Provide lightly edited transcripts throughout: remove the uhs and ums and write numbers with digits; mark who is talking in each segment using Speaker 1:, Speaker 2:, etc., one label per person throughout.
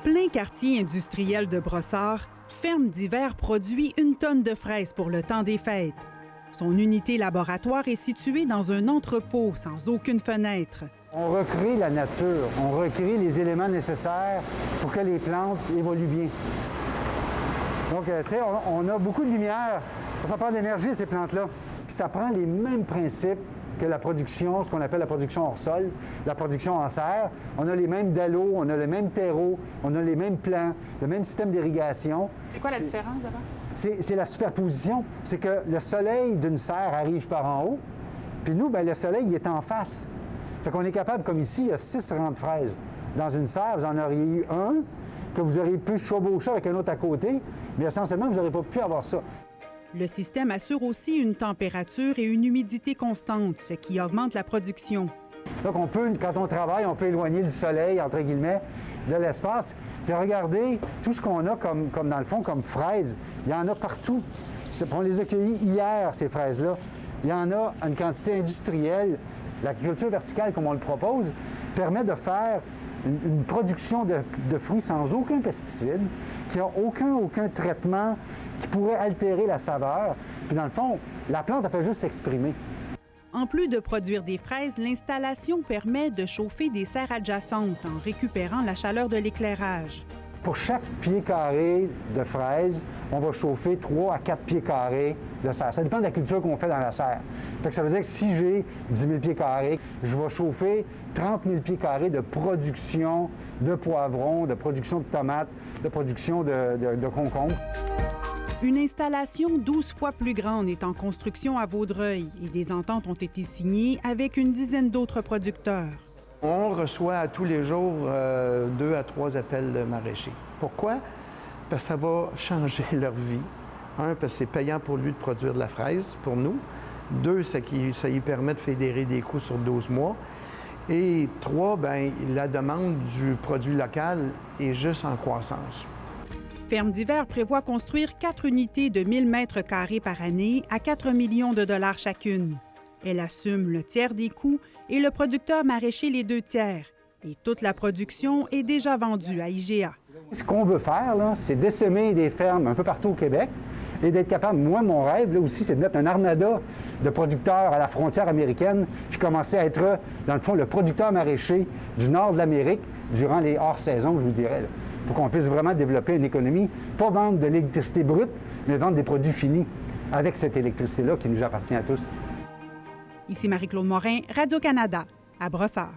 Speaker 1: plein quartier industriel de Brossard, Ferme d'Hiver produit 1 tonne de fraises pour le temps des fêtes. Son unité laboratoire est située dans un entrepôt sans aucune fenêtre.
Speaker 2: On recrée la nature, on recrée les éléments nécessaires pour que les plantes évoluent bien. Donc, tu sais, on a beaucoup de lumière, ça prend de l'énergie, ces plantes-là. Puis ça prend les mêmes principes que la production, ce qu'on appelle la production hors sol, la production en serre. On a les mêmes dallots, on a le même terreau, on a les mêmes plants, le même système d'irrigation.
Speaker 1: C'est quoi la différence d'abord?
Speaker 2: C'est la superposition. C'est que le soleil d'une serre arrive par en haut, puis nous, bien, le soleil, il est en face. Fait qu'on est capable, comme ici, il y a 6 rangs de fraises. Dans une serre, vous en auriez eu un, que vous auriez pu chevaucher avec un autre à côté, mais essentiellement, vous n'aurez pas pu avoir ça.
Speaker 1: Le système assure aussi une température et une humidité constante, ce qui augmente la production.
Speaker 2: Donc, on peut, quand on travaille, on peut éloigner le soleil, entre guillemets, de l'espace. Puis regardez, tout ce qu'on a comme dans le fond, comme fraises, il y en a partout. On les a cueillies hier, ces fraises-là. Il y en a une quantité industrielle. L'agriculture verticale, comme on le propose, permet de faire une production de fruits sans aucun pesticide, qui n'a aucun traitement qui pourrait altérer la saveur. Puis dans le fond, la plante, elle fait juste s'exprimer.
Speaker 1: En plus de produire des fraises, l'installation permet de chauffer des serres adjacentes en récupérant la chaleur de l'éclairage.
Speaker 2: Pour chaque pied carré de fraises, on va chauffer 3 à 4 pieds carrés de serre. Ça dépend de la culture qu'on fait dans la serre. Fait que ça veut dire que si j'ai 10 000 pieds carrés, je vais chauffer 30 000 pieds carrés de production de poivrons, de production de tomates, de production de concombres.
Speaker 1: Une installation 12 fois plus grande est en construction à Vaudreuil et des ententes ont été signées avec une dizaine d'autres producteurs.
Speaker 3: On reçoit à tous les jours 2 à 3 appels de maraîchers. Pourquoi? Parce que ça va changer leur vie. 1, parce que c'est payant pour lui de produire de la fraise, pour nous. 2, ça lui permet de fédérer des coûts sur 12 mois. Et 3, bien, la demande du produit local est juste en croissance.
Speaker 1: Ferme d'Hiver prévoit construire 4 unités de 1000 mètres carrés par année à 4 millions de dollars chacune. Elle assume le tiers des coûts et le producteur maraîcher les 2 tiers. Et toute la production est déjà vendue à IGA.
Speaker 2: Ce qu'on veut faire, là, c'est d'essaimer des fermes un peu partout au Québec et d'être capable, moi, mon rêve, là aussi, c'est de mettre un armada de producteurs à la frontière américaine puis commencer à être, dans le fond, le producteur maraîcher du nord de l'Amérique durant les hors-saisons, je vous dirais, là, pour qu'on puisse vraiment développer une économie, pas vendre de l'électricité brute, mais vendre des produits finis avec cette électricité-là qui nous appartient à tous.
Speaker 1: Ici Marie-Claude Morin, Radio-Canada, à Brossard.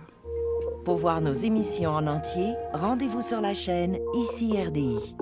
Speaker 4: Pour voir nos émissions en entier, rendez-vous sur la chaîne ICI RDI.